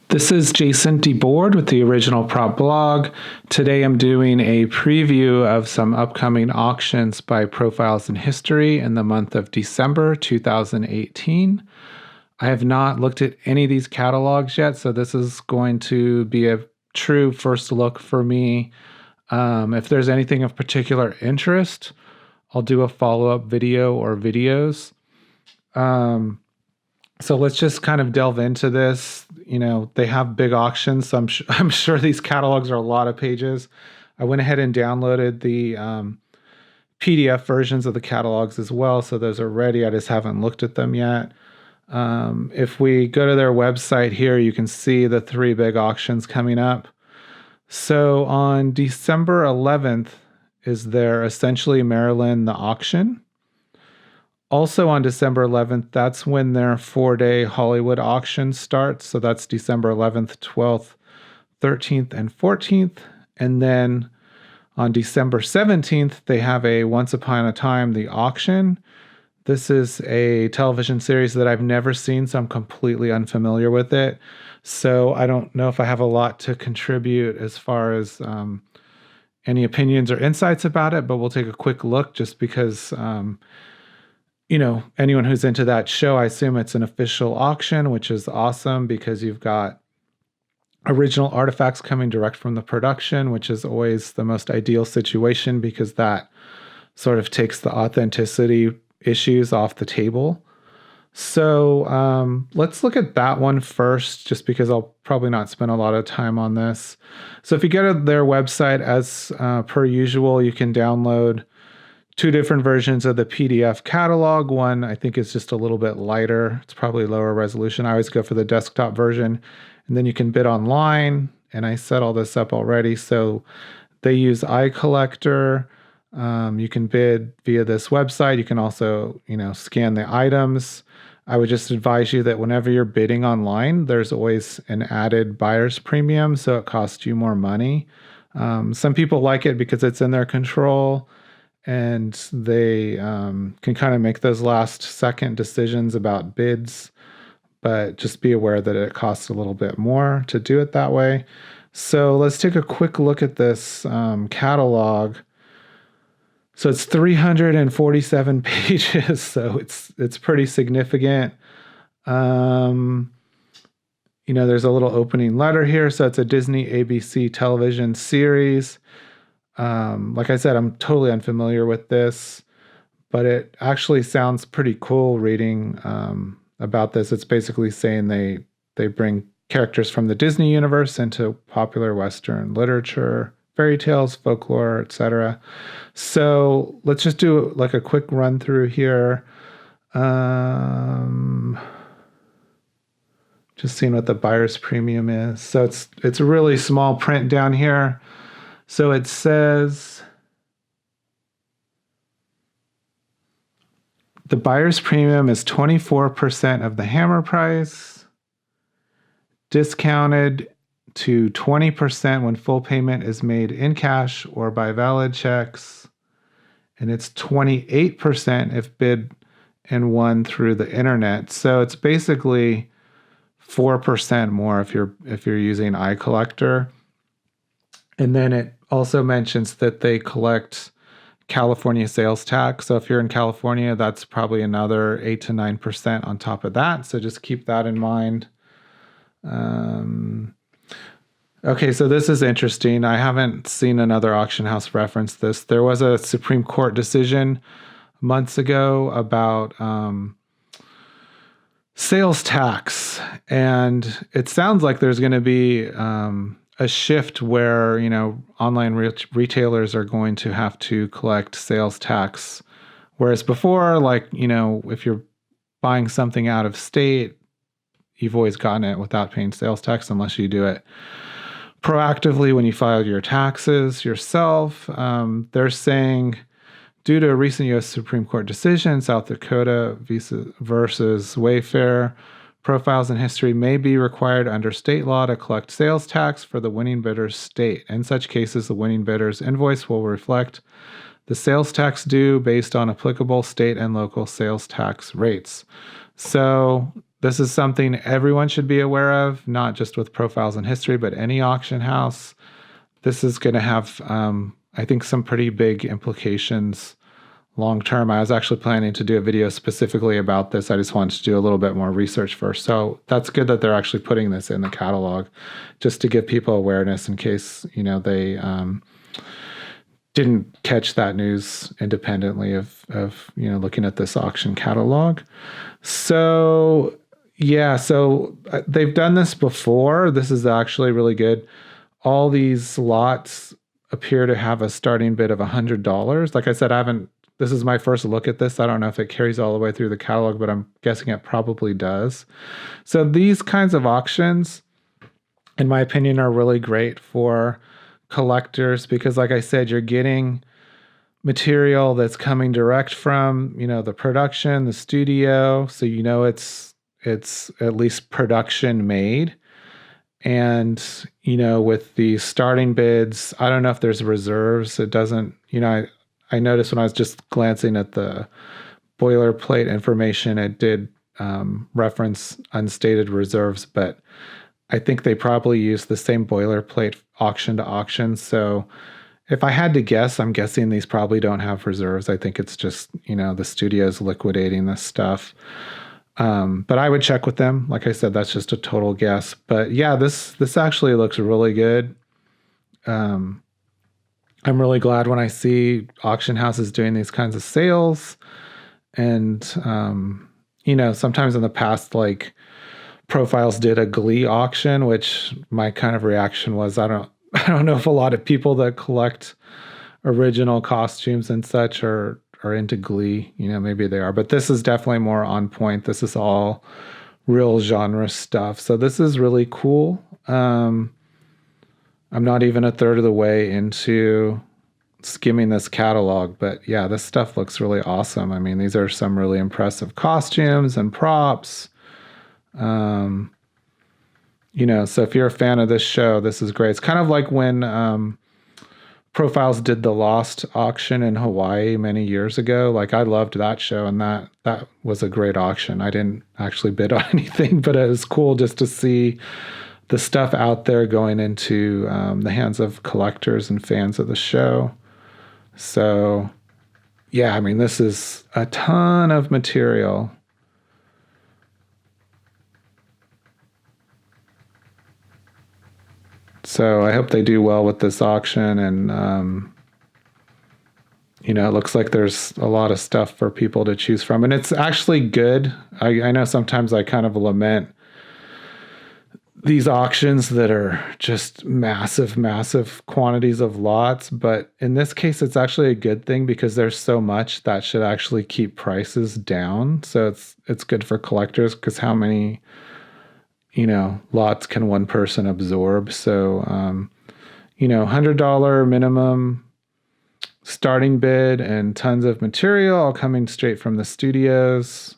This is Jason DeBoard with the Original Prop Blog. Today I'm doing a preview of some upcoming auctions by Profiles in History in the month of December 2018. I have not looked at any of these catalogs yet, so this is going to be a true first look for me. If there's anything of particular interest, I'll do a follow-up video or videos. So let's just kind of delve into this. You know, they have big auctions, so I'm sure these catalogs are a lot of pages. I went ahead and downloaded the PDF versions of the catalogs as well, so those are ready. I just haven't looked at them yet. If we go to their website here, you can see the three big auctions coming up. So on December 11th is their Essentially Marilyn the auction. Also on December 11th, that's when their 4-day Hollywood auction starts. So that's December 11th, 12th, 13th, and 14th. And then on December 17th, they have a Once Upon a Time, the auction. This is a television series that I've never seen, so I'm completely unfamiliar with it. So I don't know if I have a lot to contribute as far as any opinions or insights about it, but we'll take a quick look just because... you know, anyone who's into that show, I assume it's an official auction, which is awesome because you've got original artifacts coming direct from the production, which is always the most ideal situation because that sort of takes the authenticity issues off the table. So let's look at that one first, just because I'll probably not spend a lot of time on this. So if you go to their website, as per usual, you can download two different versions of the PDF catalog. One, I think, is just a little bit lighter. It's probably lower resolution. I always go for the desktop version. And then you can bid online. And I set all this up already. So they use iCollector. You can bid via this website. You can also, scan the items. I would just advise you that whenever you're bidding online, there's always an added buyer's premium. So it costs you more money. Some people like it because it's in their control. And they can kind of make those last second decisions about bids, but just be aware that it costs a little bit more to do it that way. So let's take a quick look at this catalog. So it's 347 pages, so it's pretty significant. There's a little opening letter here. So it's a Disney ABC television series. Like I said, I'm totally unfamiliar with this, but it actually sounds pretty cool reading about this. It's basically saying they bring characters from the Disney universe into popular Western literature, fairy tales, folklore, etc. So let's just do like a quick run through here. Just seeing what the buyer's premium is. So it's a really small print down here. So it says the buyer's premium is 24% of the hammer price, discounted to 20% when full payment is made in cash or by valid checks, and it's 28% if bid and won through the internet. So it's basically 4% more if you're using iCollector. And then it also mentions that they collect California sales tax. So if you're in California, that's probably another 8 to 9% on top of that. So just keep that in mind. Okay, so this is interesting. I haven't seen another auction house reference this. There was a Supreme Court decision months ago about sales tax. And it sounds like there's going to be a shift where, online retailers are going to have to collect sales tax. Whereas before, if you're buying something out of state, you've always gotten it without paying sales tax unless you do it proactively when you file your taxes yourself. They're saying, due to a recent U.S. Supreme Court decision, South Dakota versus Wayfair, Profiles in History may be required under state law to collect sales tax for the winning bidder's state. In such cases, the winning bidder's invoice will reflect the sales tax due based on applicable state and local sales tax rates. So this is something everyone should be aware of, not just with Profiles in History, but any auction house. This is going to have, I think, some pretty big implications long term. I was actually planning to do a video specifically about this. I just wanted to do a little bit more research first. So that's good that they're actually putting this in the catalog just to give people awareness in case, they didn't catch that news independently of looking at this auction catalog. So they've done this before. This is actually really good. All these lots appear to have a starting bid of $100. Like I said, this is my first look at this. I don't know if it carries all the way through the catalog, but I'm guessing it probably does. So these kinds of auctions, in my opinion, are really great for collectors because, like I said, you're getting material that's coming direct from, the production, the studio. So, it's at least production made. And, with the starting bids, I don't know if there's reserves. It doesn't, I noticed when I was just glancing at the boilerplate information, it did reference unstated reserves, but I think they probably use the same boilerplate auction to auction. So if I had to guess, I'm guessing these probably don't have reserves. I think it's just, the studio's liquidating this stuff. But I would check with them. Like I said, that's just a total guess. But yeah, this actually looks really good. I'm really glad when I see auction houses doing these kinds of sales. And, sometimes in the past, like Profiles did a Glee auction, which my kind of reaction was, I don't know if a lot of people that collect original costumes and such are into Glee. Maybe they are, but this is definitely more on point. This is all real genre stuff. So this is really cool. I'm not even a third of the way into skimming this catalog, but yeah, this stuff looks really awesome. I mean, these are some really impressive costumes and props. So if you're a fan of this show, this is great. It's kind of like when Profiles did the Lost auction in Hawaii many years ago. Like, I loved that show, and that was a great auction. I didn't actually bid on anything, but it was cool just to see the stuff out there going into the hands of collectors and fans of the show. So, yeah, I mean, this is a ton of material. So I hope they do well with this auction. And, it looks like there's a lot of stuff for people to choose from. And it's actually good. I know sometimes I kind of lament these auctions that are just massive, massive quantities of lots. But in this case, it's actually a good thing because there's so much that should actually keep prices down. So it's good for collectors because how many lots can one person absorb? So, $100 minimum starting bid and tons of material all coming straight from the studios.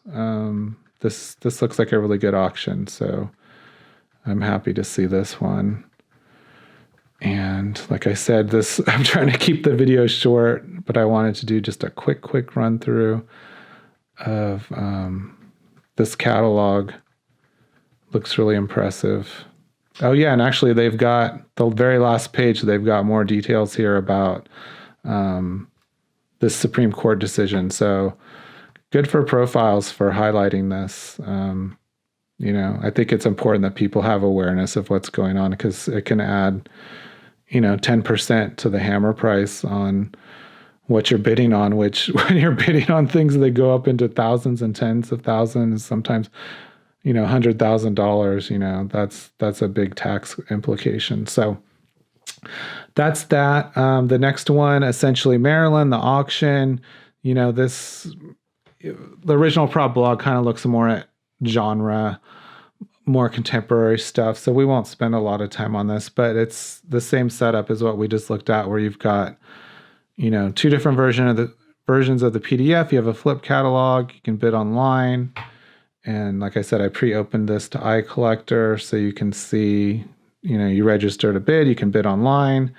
This looks like a really good auction. So I'm happy to see this one. And like I said, I'm trying to keep the video short, but I wanted to do just a quick run through of this catalog. Looks really impressive. Oh yeah, and actually they've got the very last page, they've got more details here about this Supreme Court decision. So good for Profiles for highlighting this. I think it's important that people have awareness of what's going on because it can add, 10% to the hammer price on what you're bidding on, which when you're bidding on things that go up into thousands and tens of thousands, sometimes $100,000, that's a big tax implication. So that's that. The next one, essentially Marilyn, the auction, the original prop blog kind of looks more at genre, more contemporary stuff. So we won't spend a lot of time on this, but it's the same setup as what we just looked at, where you've got, two different versions of the PDF. You have a flip catalog, you can bid online. And like I said, I pre-opened this to iCollector so you can see, you register to bid, you can bid online.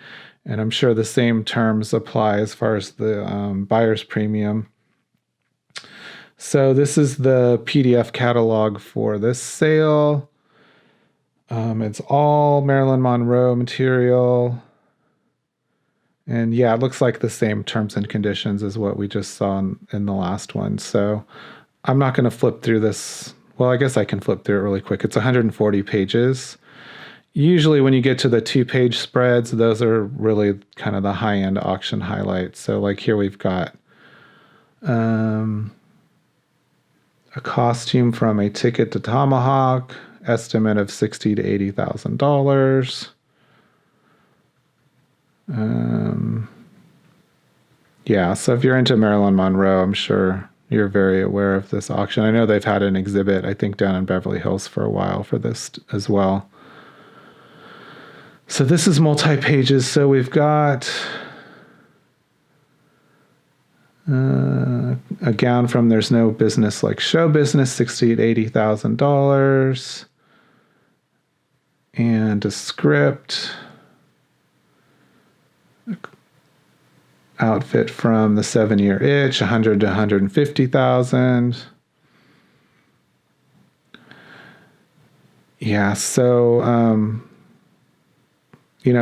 And I'm sure the same terms apply as far as the buyer's premium. So this is the PDF catalog for this sale. It's all Marilyn Monroe material. And yeah, it looks like the same terms and conditions as what we just saw in the last one. So I'm not going to flip through this. Well, I guess I can flip through it really quick. It's 140 pages. Usually when you get to the 2-page spreads, those are really kind of the high-end auction highlights. So like here we've got a costume from A Ticket to Tomahawk, estimate of $60,000 to $80,000. Yeah, so if you're into Marilyn Monroe, I'm sure you're very aware of this auction. I know they've had an exhibit, I think, down in Beverly Hills for a while for this as well. So this is multi-pages. So we've got a gown from There's No Business Like Show Business, $60,000 to $80,000. And a script. Outfit from The 7-Year Itch, $100,000 to $150,000. Yeah, so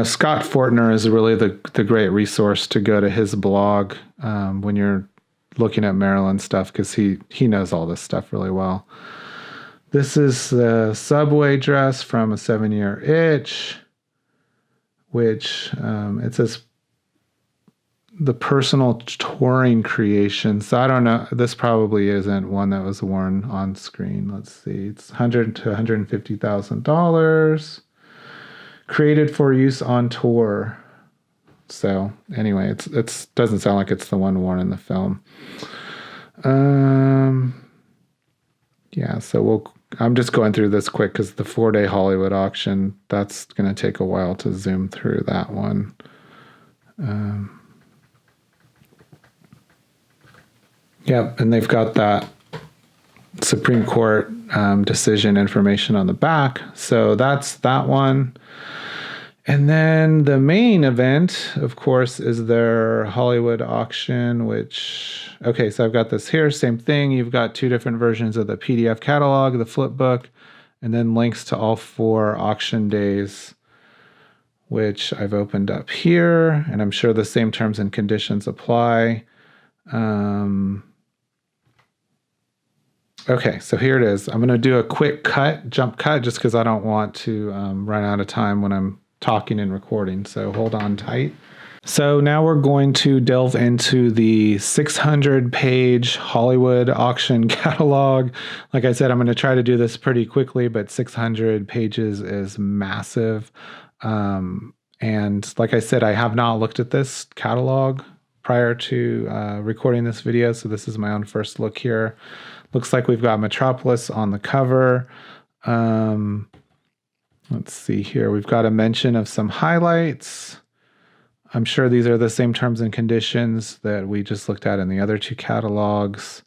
Scott Fortner is really the great resource to go to his blog when you're looking at Maryland stuff, because he knows all this stuff really well. This is the subway dress from A 7-Year Itch, which it says the personal touring creation. So I don't know. This probably isn't one that was worn on screen. Let's see. It's $100,000 to $150,000. Created for use on tour. So anyway, it doesn't sound like it's the one worn in the film. Yeah. So I'm just going through this quick because the 4-day Hollywood auction, that's going to take a while to zoom through that one. Yep, and they've got that Supreme Court decision information on the back. So that's that one. And then the main event, of course, is their Hollywood auction, which, okay, so I've got this here, same thing. You've got 2 different versions of the PDF catalog, the flip book, and then links to all 4 auction days, which I've opened up here, and I'm sure the same terms and conditions apply. Okay, so here it is. I'm going to do a quick jump cut, just because I don't want to run out of time when I'm talking and recording. So hold on tight. So now we're going to delve into the 600-page Hollywood auction catalog. Like I said, I'm going to try to do this pretty quickly, but 600 pages is massive. And like I said, I have not looked at this catalog prior to recording this video, so this is my own first look here. Looks like we've got Metropolis on the cover. Let's see here. We've got a mention of some highlights. I'm sure these are the same terms and conditions that we just looked at in the other 2 catalogs.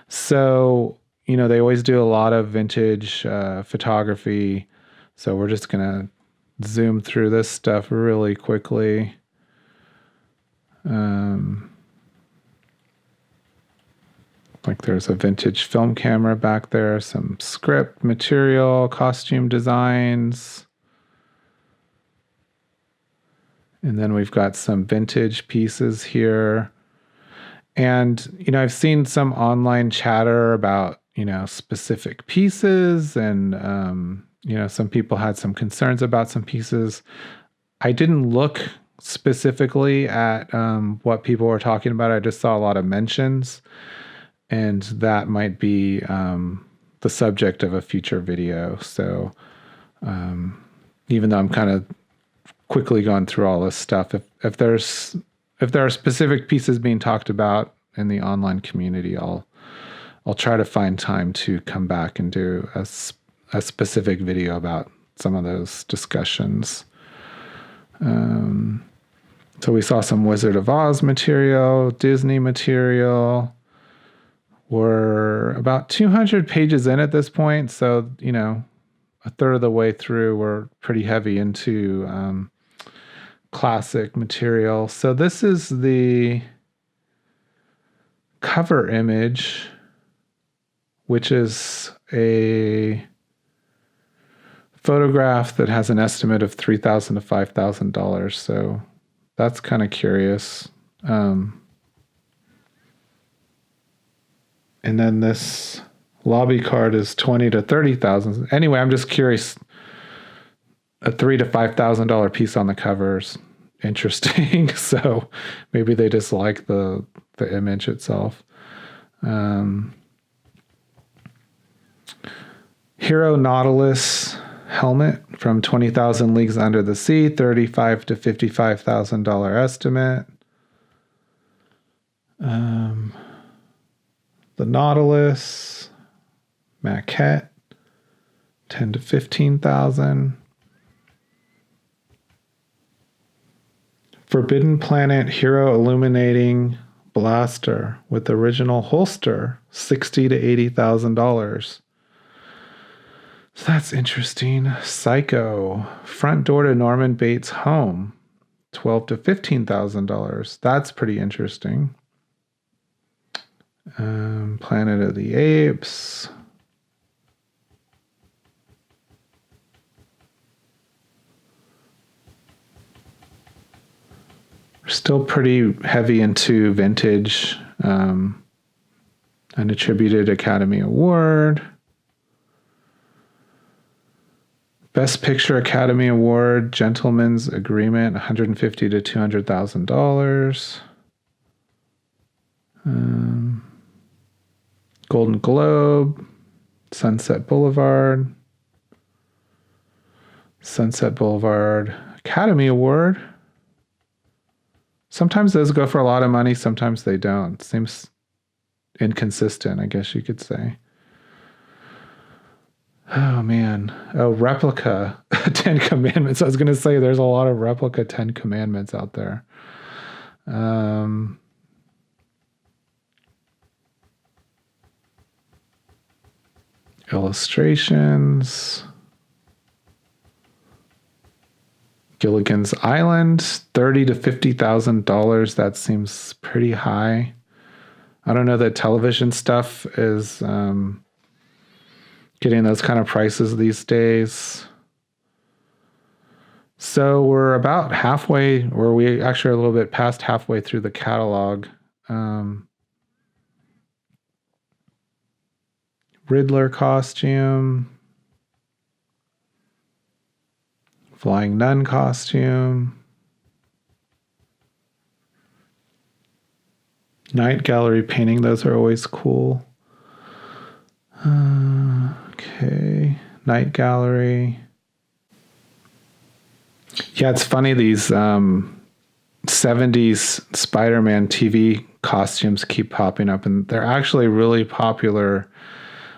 So, they always do a lot of vintage photography. So we're just going to zoom through this stuff really quickly. Like there's a vintage film camera back there, some script material, costume designs. And then we've got some vintage pieces here. And, I've seen some online chatter about, specific pieces, and, some people had some concerns about some pieces. I didn't look specifically at what people were talking about. I just saw a lot of mentions. And that might be the subject of a future video. So even though I'm kind of quickly going through all this stuff, if there are specific pieces being talked about in the online community, I'll try to find time to come back and do a specific video about some of those discussions. So we saw some Wizard of Oz material, Disney material. We're about 200 pages in at this point. So, a third of the way through, we're pretty heavy into classic material. So this is the cover image, which is a photograph that has an estimate of $3,000 to $5,000. So that's kind of curious. And then this lobby card is $20,000 to $30,000. Anyway, I'm just curious. A $3,000 to $5,000 piece on the cover's interesting. So maybe they just like the image itself. Hero Nautilus helmet from 20,000 Leagues Under the Sea, $35,000 to $55,000 estimate. The Nautilus maquette, $10,000 to $15,000. Forbidden Planet Hero Illuminating Blaster with original holster, $60,000 to $80,000. So that's interesting. Psycho, front door to Norman Bates' home, $12,000 to $15,000. That's pretty interesting. Planet of the Apes. Still pretty heavy into vintage. An attributed Academy Award. Best Picture Academy Award, Gentleman's Agreement, $150,000 to $200,000. Golden Globe, Sunset Boulevard. Sunset Boulevard Academy Award. Sometimes those go for a lot of money, sometimes they don't. Seems inconsistent, I guess you could say. Oh, man. Oh, replica 10 Commandments. I was going to say there's a lot of replica 10 Commandments out there. Illustrations. Gilligan's Island, $30,000 to $50,000. That seems pretty high. I don't know that television stuff is getting those kind of prices these days. So we're about halfway, or we actually are a little bit past halfway through the catalog. Riddler costume. Flying Nun costume. Night Gallery painting, those are always cool. Okay, Night Gallery. Yeah, it's funny, these 70s Spider-Man TV costumes keep popping up, and they're actually really popular.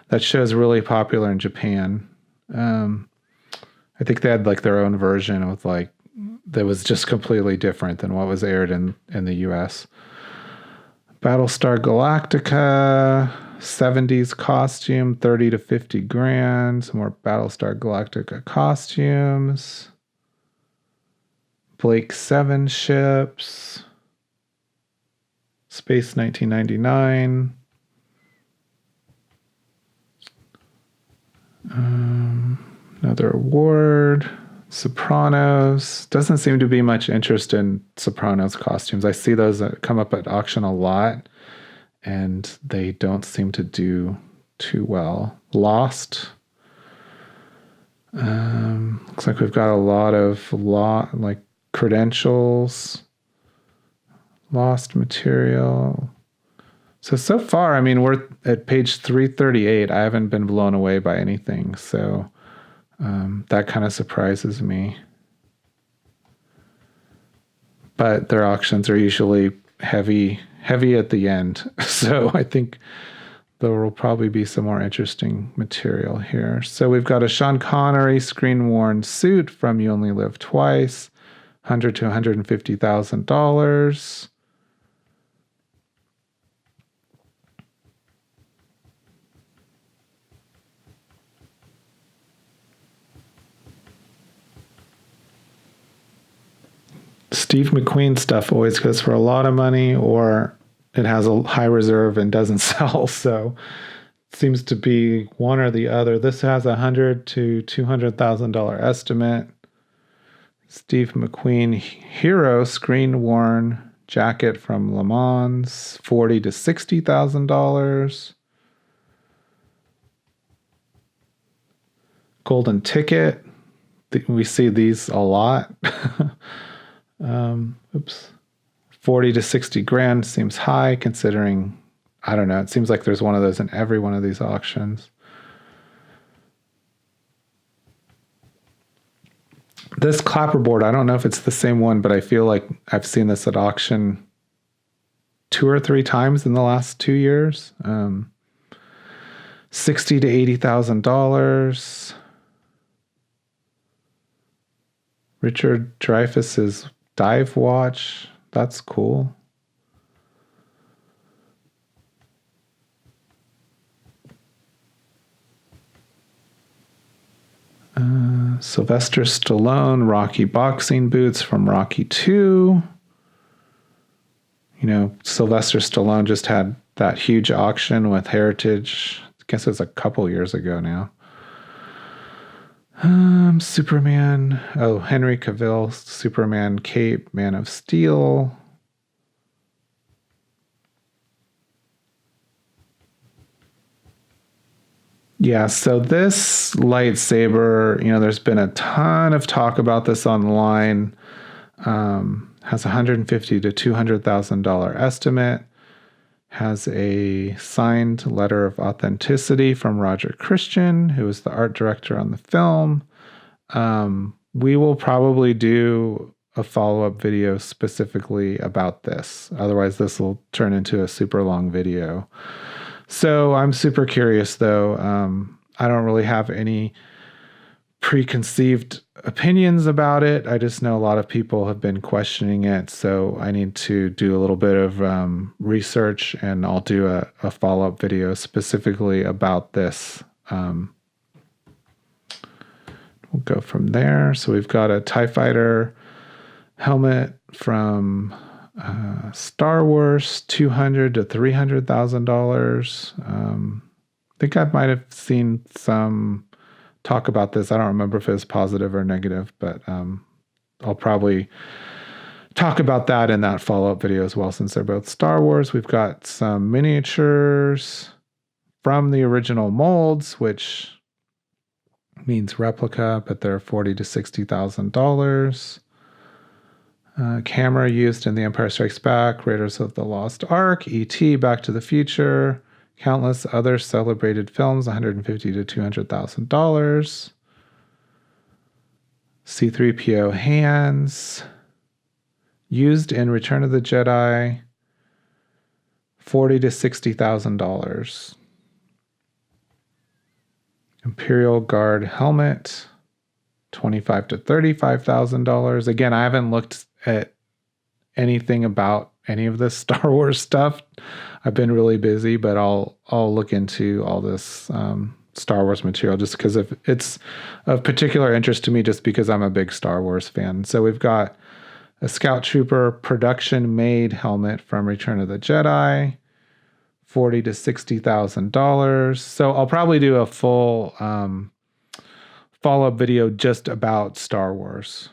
That show's really popular in Japan. I think they had like their own version with like that was just completely different than what was aired in the US. Battlestar Galactica, 70s costume, 30 to 50 grand. Some more Battlestar Galactica costumes. Blake 7 ships. Space 1999. Another award. Sopranos. Doesn't seem to be much interest in Sopranos costumes. I see those that come up at auction a lot, and they don't seem to do too well. Lost. Looks like we've got a lot of like credentials. Lost material. So far, I mean, we're at page 338. I haven't been blown away by anything. So that kind of surprises me. But their auctions are usually heavy at the end. So I think there will probably be some more interesting material here. So we've got a Sean Connery screen-worn suit from You Only Live Twice, $100,000 to $150,000. Steve McQueen stuff always goes for a lot of money, or it has a high reserve and doesn't sell. So it seems to be one or the other. This has $100,000 to $200,000 estimate. Steve McQueen hero screen worn jacket from Le Mans, $40,000 to $60,000. Golden ticket. We see these a lot. 40 to 60 grand seems high considering, I don't know, it seems like there's one of those in every one of these auctions. This clapperboard, I don't know if it's the same one, but I feel like I've seen this at auction 2 or 3 times in the last 2 years. $60,000 to $80,000. Richard Dreyfuss's dive watch. That's cool. Sylvester Stallone Rocky boxing boots from Rocky 2. You know, Sylvester Stallone just had that huge auction with Heritage. I guess it was a couple years ago now. Superman. Oh, Henry Cavill, Superman cape, Man of Steel. Yeah, so this lightsaber, you know, there's been a ton of talk about this online. Has $150,000 to $200,000 estimate. Has a signed letter of authenticity from Roger Christian, who is the art director on the film. We will probably do a follow-up video specifically about this. Otherwise, this will turn into a super long video. So I'm super curious, though. I don't really have any preconceived opinions about it. I just know a lot of people have been questioning it. So I need to do a little bit of research, and I'll do a follow-up video specifically about this. We'll go from there. So we've got a TIE Fighter helmet from Star Wars, $200,000 to $300,000. I think I might have seen some talk about this. I don't remember if it was positive or negative, but I'll probably talk about that in that follow-up video as well, since they're both Star Wars. We've got some miniatures from the original molds, which means replica, but they're $40,000 to $60,000. Camera used in The Empire Strikes Back, Raiders of the Lost Ark, E.T., Back to the Future, countless other celebrated films, $150,000 to $200,000. C-3PO hands, used in Return of the Jedi, $40,000 to $60,000. Imperial Guard helmet, $25,000 to $35,000. Again, I haven't looked at anything about any of this Star Wars stuff. I've been really busy, but I'll look into all this Star Wars material just because it's of particular interest to me, just because I'm a big Star Wars fan. So we've got a Scout Trooper production made helmet from Return of the Jedi, $40,000 to $60,000. So I'll probably do a full follow-up video just about Star Wars.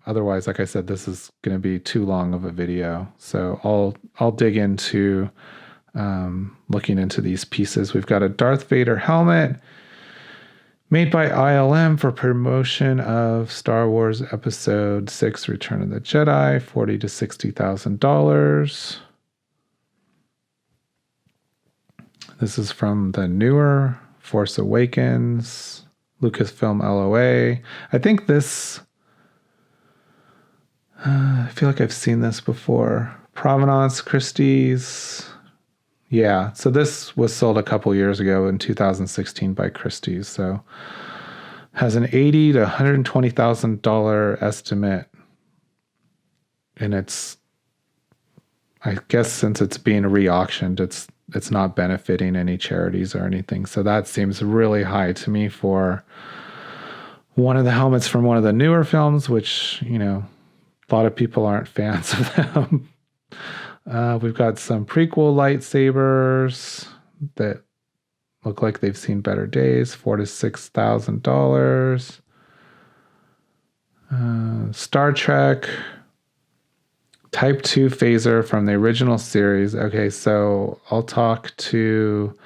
Otherwise, like I said, this is going to be too long of a video. So I'll dig into looking into these pieces. We've got a Darth Vader helmet made by ILM for promotion of Star Wars Episode 6 Return of the Jedi, $40,000 to $60,000. This is from the newer Force Awakens, Lucasfilm LOA. I think this, I feel like I've seen this before. Provenance Christie's. Yeah, so this was sold a couple years ago in 2016 by Christie's. So has an $80,000 to $120,000 estimate. And it's, I guess since it's being re-auctioned, it's not benefiting any charities or anything. So that seems really high to me for one of the helmets from one of the newer films, which, you know, A lot of people aren't fans of them. We've got some prequel lightsabers that look like they've seen better days, $4,000 to $6,000. Star Trek Type 2 phaser from the original series. Okay, so I'll talk to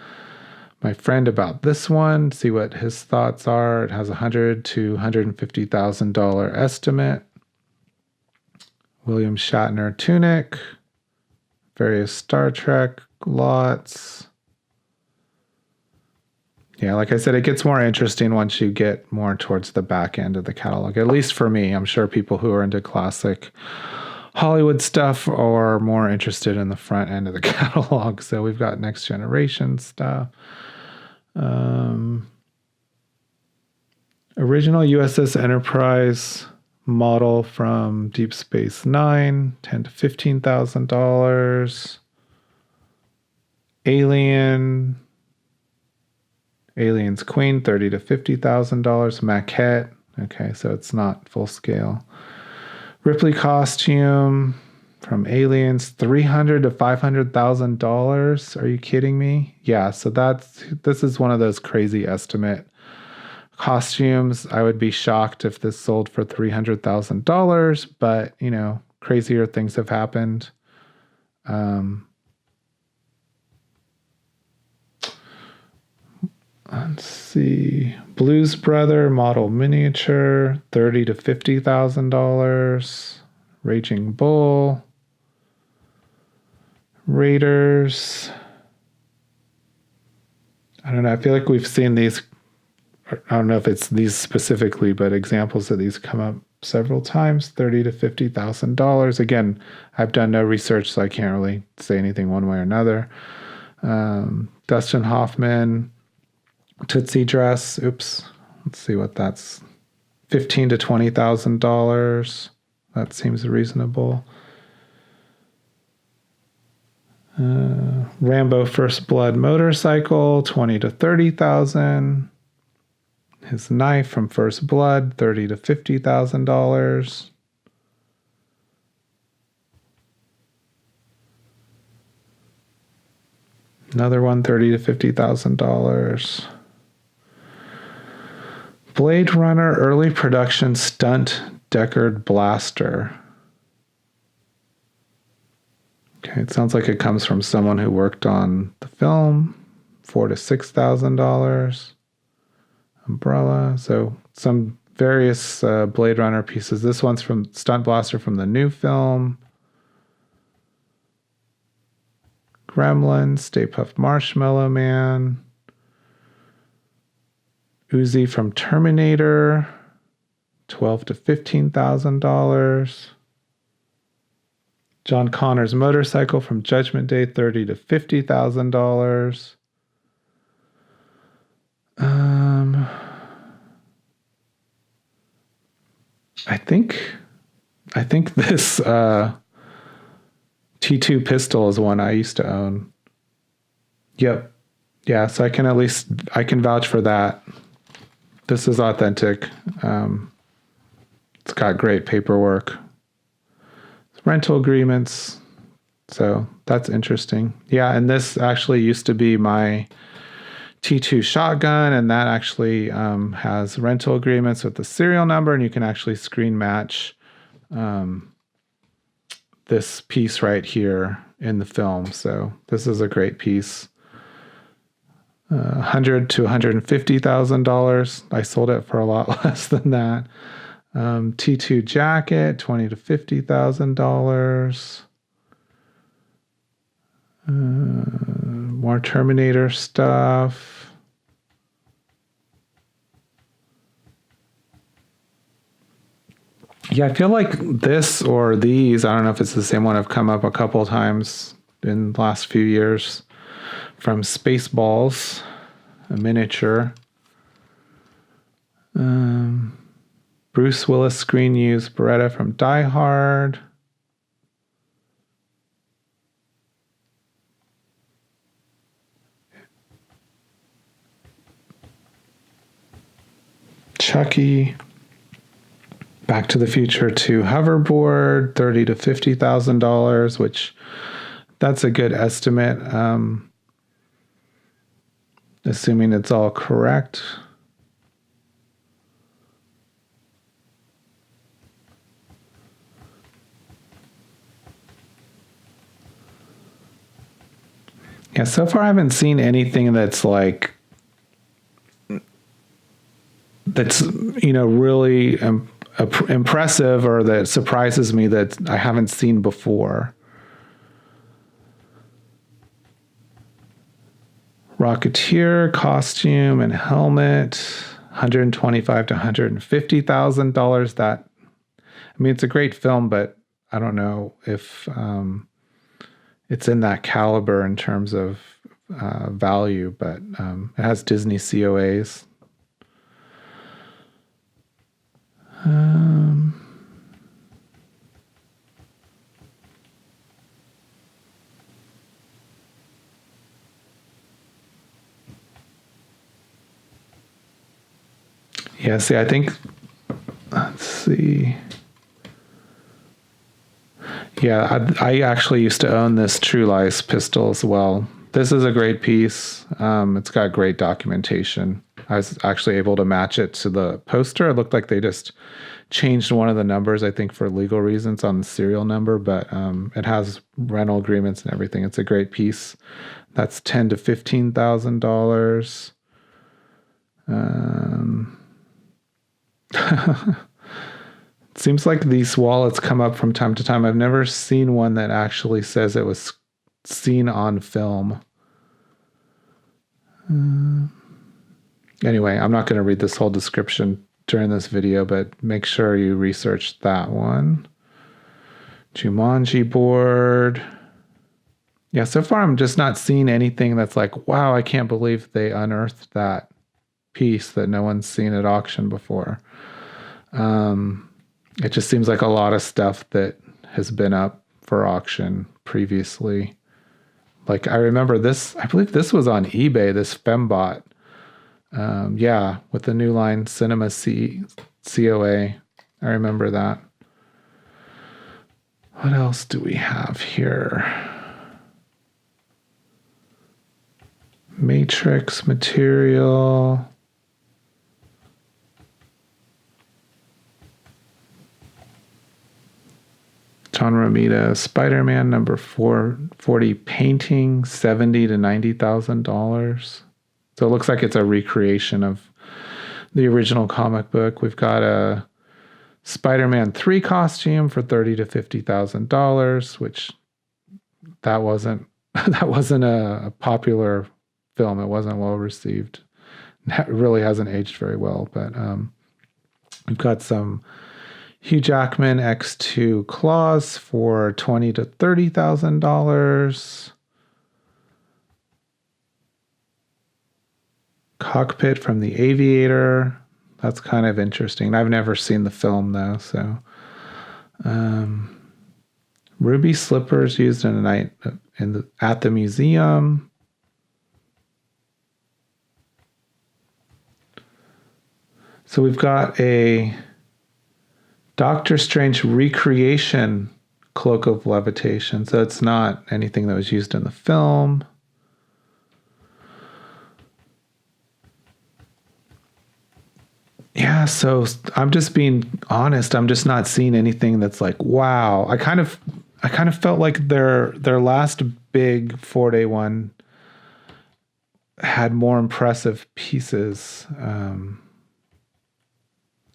my friend about this one, see what his thoughts are. It has $100,000 to $150,000 estimate. William Shatner tunic, various Star Trek lots. Yeah, like I said, it gets more interesting once you get more towards the back end of the catalog, at least for me. I'm sure people who are into classic Hollywood stuff are more interested in the front end of the catalog. So we've got Next Generation stuff. Original USS Enterprise model from Deep Space Nine, $10,000 to $15,000. Aliens Queen, $30,000 to $50,000. Maquette. Okay, so it's not full scale. Ripley costume from Aliens, $300,000 to $500,000. Are you kidding me? Yeah, so this is one of those crazy estimate costumes. I would be shocked if this sold for $300,000, but crazier things have happened. Let's see. Blues Brother model miniature, $30,000 to $50,000. Raging Bull. Raiders. I don't know. I feel like we've seen these. I don't know if it's these specifically, but examples of these come up several times. $30,000 to $50,000. Again, I've done no research, so I can't really say anything one way or another. Dustin Hoffman. Tootsie dress. Oops. Let's see what that's. $15,000 to $20,000. That seems reasonable. Rambo First Blood motorcycle, $20,000 to $30,000. His knife from First Blood, $30,000 to $50,000. Another one, $30,000 to $50,000. Blade Runner early production stunt Deckard blaster. Okay, it sounds like it comes from someone who worked on the film. $4,000 to $6,000. Umbrella. So some various Blade Runner pieces. This one's from stunt blaster from the new film. Gremlins, Stay Puft Marshmallow Man. Uzi from Terminator, $12,000 to $15,000. John Connor's motorcycle from Judgment Day, $30,000 to $50,000. I think this T2 pistol is one I used to own. Yep. Yeah, so I can vouch for that. This is authentic. It's got great paperwork. Rental agreements. So that's interesting. Yeah, and this actually used to be my T2 shotgun, and that actually has rental agreements with the serial number, and you can actually screen match this piece right here in the film. So this is a great piece. $100,000 to $150,000. I sold it for a lot less than that. T2 jacket, $20,000 to $50,000. More Terminator stuff. Yeah, I feel like this or these, I don't know if it's the same one, have come up a couple of times in the last few years. From Spaceballs, a miniature. Bruce Willis screen use Beretta from Die Hard. Chucky. Back to the Future 2 hoverboard, $30,000 to $50,000, which that's a good estimate, assuming it's all correct. Yeah, so far I haven't seen anything that's like, that's, really impressive or that surprises me that I haven't seen before. Rocketeer costume and helmet, $125,000 to $150,000. That, it's a great film, but I don't know if it's in that caliber in terms of value, but it has Disney COAs. Yeah, see, I think, let's see. Yeah, I actually used to own this True Lies pistol as well. This is a great piece. It's got great documentation. I was actually able to match it to the poster. It looked like they just changed one of the numbers, I think, for legal reasons on the serial number, but it has rental agreements and everything. It's a great piece. That's $10,000 to $15,000. It seems like these wallets come up from time to time. I've never seen one that actually says it was seen on film. Anyway, I'm not going to read this whole description during this video, but make sure you research that one. Jumanji board. Yeah, so far I'm just not seeing anything that's like, wow, I can't believe they unearthed that piece that no one's seen at auction before. It just seems like a lot of stuff that has been up for auction previously. Like I remember this, I believe this was on eBay, this Fembot. Yeah, with the New Line Cinema COA. I remember that. What else do we have here? Matrix material. John Romita, Spider-Man number 440 painting, $70,000 to $90,000. So it looks like it's a recreation of the original comic book. We've got a Spider-Man 3 costume for $30,000 to $50,000, which that wasn't a popular film. It wasn't well received. It really hasn't aged very well. But we've got some Hugh Jackman X2 claws for $20,000 to $30,000. Cockpit from The Aviator. That's kind of interesting. I've never seen the film though, so. Ruby slippers used in a night at the museum. So we've got a Doctor Strange recreation cloak of levitation. So it's not anything that was used in the film. Yeah, so I'm just being honest. I'm just not seeing anything that's like, wow. I kind of felt like their last big 4-day one had more impressive pieces.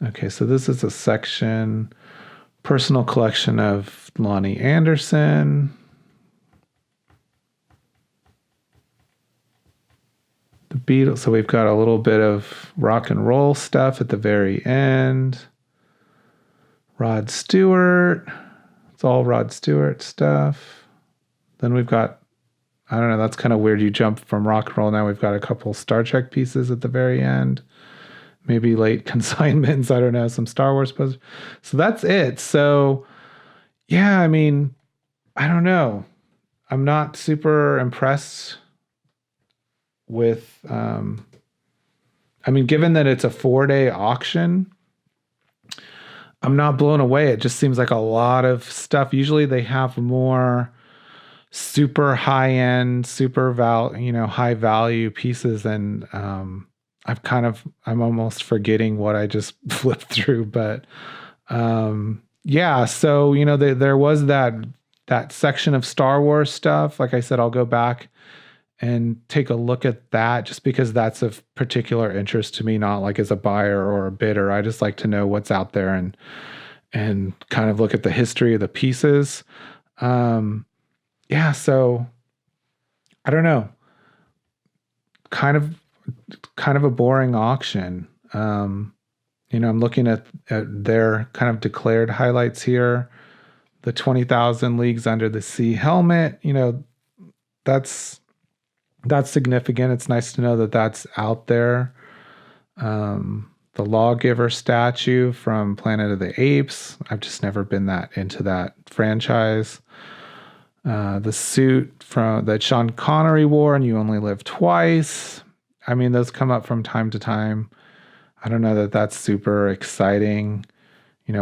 Okay, so this is a section, personal collection of Lonnie Anderson. The Beatles, so we've got a little bit of rock and roll stuff at the very end. Rod Stewart, it's all Rod Stewart stuff. Then we've got, I don't know, that's kind of weird. You jump from rock and roll, now we've got a couple Star Trek pieces at the very end. Maybe late consignments, I don't know, some Star Wars posters. So that's it. So, yeah, I mean, I don't know. I'm not super impressed with, given that it's a 4-day auction, I'm not blown away. It just seems like a lot of stuff. Usually they have more super high end, high value pieces. And I'm almost forgetting what I just flipped through. But yeah, so, there was that section of Star Wars stuff. Like I said, I'll go back and take a look at that just because that's of particular interest to me, not like as a buyer or a bidder. I just like to know what's out there and kind of look at the history of the pieces. Yeah, so I don't know. Kind of a boring auction. I'm looking at their kind of declared highlights here. The 20,000 Leagues Under the Sea helmet, that's significant. It's nice to know that that's out there. The Lawgiver statue from Planet of the Apes. I've just never been that into that franchise. The suit that Sean Connery wore and You Only Live Twice. I mean, those come up from time to time. I don't know that that's super exciting.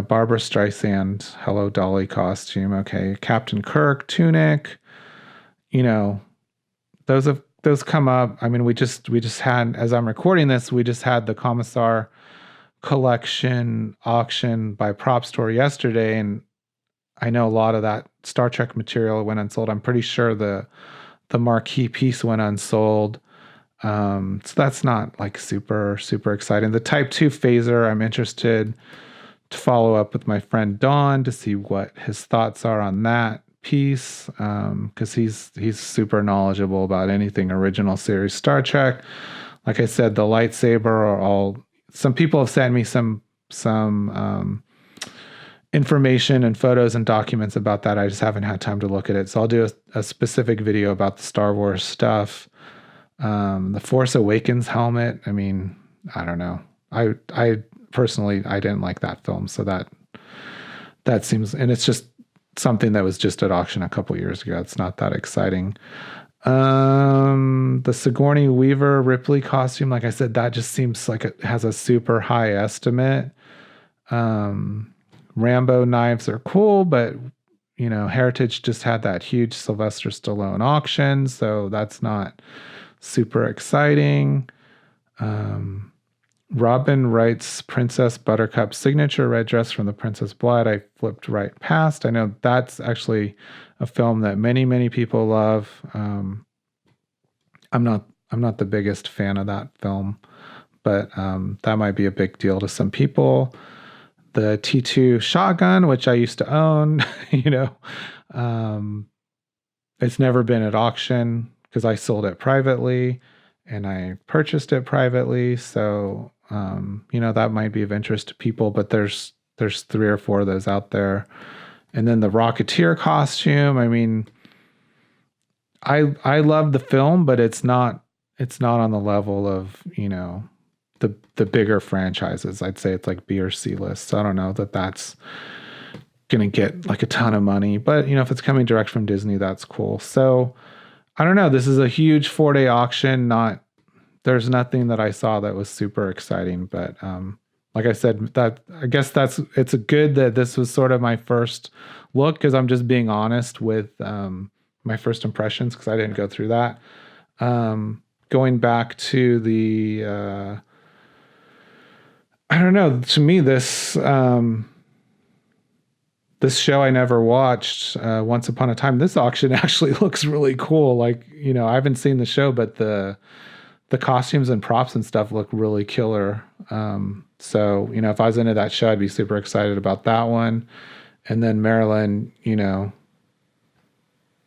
Barbara Streisand, Hello Dolly costume. Okay. Captain Kirk, tunic. Those come up. I mean, we just had, as I'm recording this, we just had the Commissar collection auction by Prop Store yesterday, and I know a lot of that Star Trek material went unsold. I'm pretty sure the marquee piece went unsold. So that's not like super, super exciting. The Type 2 phaser, I'm interested to follow up with my friend Don to see what his thoughts are on that piece, because he's super knowledgeable about anything original series Star Trek. Like I said, the lightsaber some people have sent me some information and photos and documents about that. I just haven't had time to look at it. So I'll do a specific video about the Star Wars stuff. The Force Awakens helmet. I mean, I don't know. I personally, I didn't like that film. So that seems, and it's just something that was just at auction a couple years ago. It's not that exciting. The Sigourney Weaver Ripley costume, like I said, that just seems like it has a super high estimate. Rambo knives are cool, but Heritage just had that huge Sylvester Stallone auction, so that's not super exciting. Robin Wright's Princess Buttercup signature red dress from The Princess Bride, I flipped right past. I know that's actually a film that many, many people love. I'm not the biggest fan of that film, but that might be a big deal to some people. The T2 shotgun, which I used to own, it's never been at auction because I sold it privately and I purchased it privately. So, that might be of interest to people, but there's 3 or 4 of those out there. And then the Rocketeer costume. I mean, I love the film, but it's not on the level of, the bigger franchises. I'd say it's like B or C list. So I don't know that that's going to get like a ton of money, but if it's coming direct from Disney, that's cool. So I don't know. This is a huge 4-day auction. There's nothing that I saw that was super exciting, but like I said, it's good that this was sort of my first look, because I'm just being honest with my first impressions, because I didn't go through that. Going back to the I don't know. To me, this show I never watched, Once Upon a Time. This auction actually looks really cool. Like, I haven't seen the show, but the costumes and props and stuff look really killer. So, if I was into that show, I'd be super excited about that one. And then Marilyn,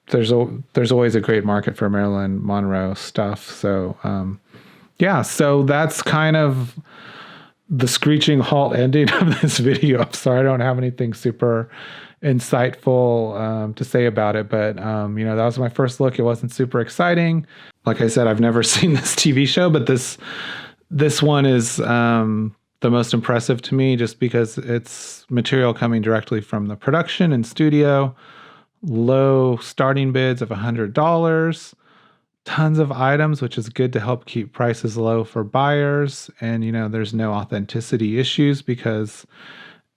there's always a great market for Marilyn Monroe stuff. So, yeah, so that's kind of the screeching halt ending of this video. I'm sorry I don't have anything super insightful to say about it, but that was my first look. It wasn't super exciting. Like I said, I've never seen this TV show, but this one is the most impressive to me, just because it's material coming directly from the production and studio. Low starting bids of $100. Tons of items, which is good to help keep prices low for buyers. And, there's no authenticity issues because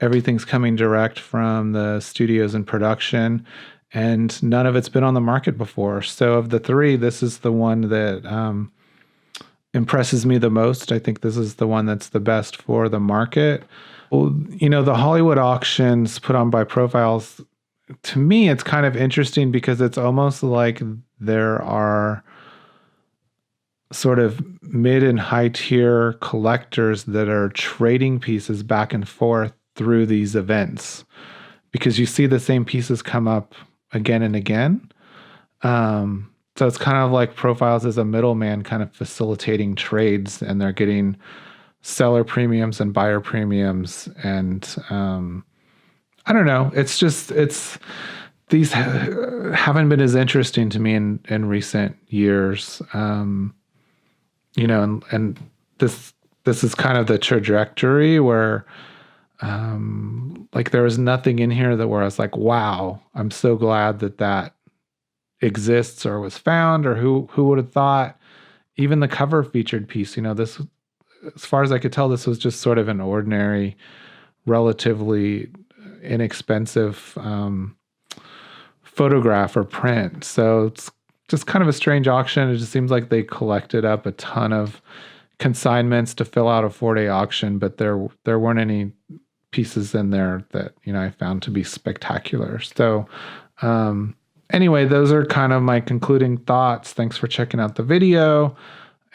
everything's coming direct from the studios and production, and none of it's been on the market before. So of the three, this is the one that impresses me the most. I think this is the one that's the best for the market. Well, the Hollywood auctions put on by Profiles, to me, it's kind of interesting because it's almost like there are sort of mid and high tier collectors that are trading pieces back and forth through these events, because you see the same pieces come up again and again. So it's kind of like Profiles as a middleman, kind of facilitating trades, and they're getting seller premiums and buyer premiums. And I don't know. These haven't been as interesting to me in recent years. And this is kind of the trajectory where like there was nothing in here where I was like, wow, I'm so glad that exists or was found, or who would have thought. Even the cover featured piece, this, as far as I could tell, this was just sort of an ordinary, relatively inexpensive photograph or print. So it's just kind of a strange auction. It just seems like they collected up a ton of consignments to fill out a 4-day auction, but there weren't any pieces in there that I found to be spectacular. So anyway, those are kind of my concluding thoughts. Thanks for checking out the video.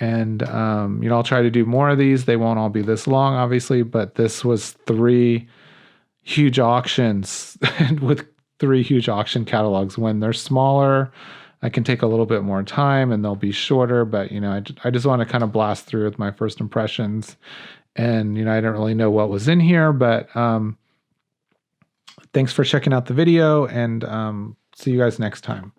And, I'll try to do more of these. They won't all be this long, obviously, but this was 3 huge auctions with 3 huge auction catalogs. When they're smaller, I can take a little bit more time and they'll be shorter, but, I just want to kind of blast through with my first impressions. And, I didn't really know what was in here, but thanks for checking out the video, and see you guys next time.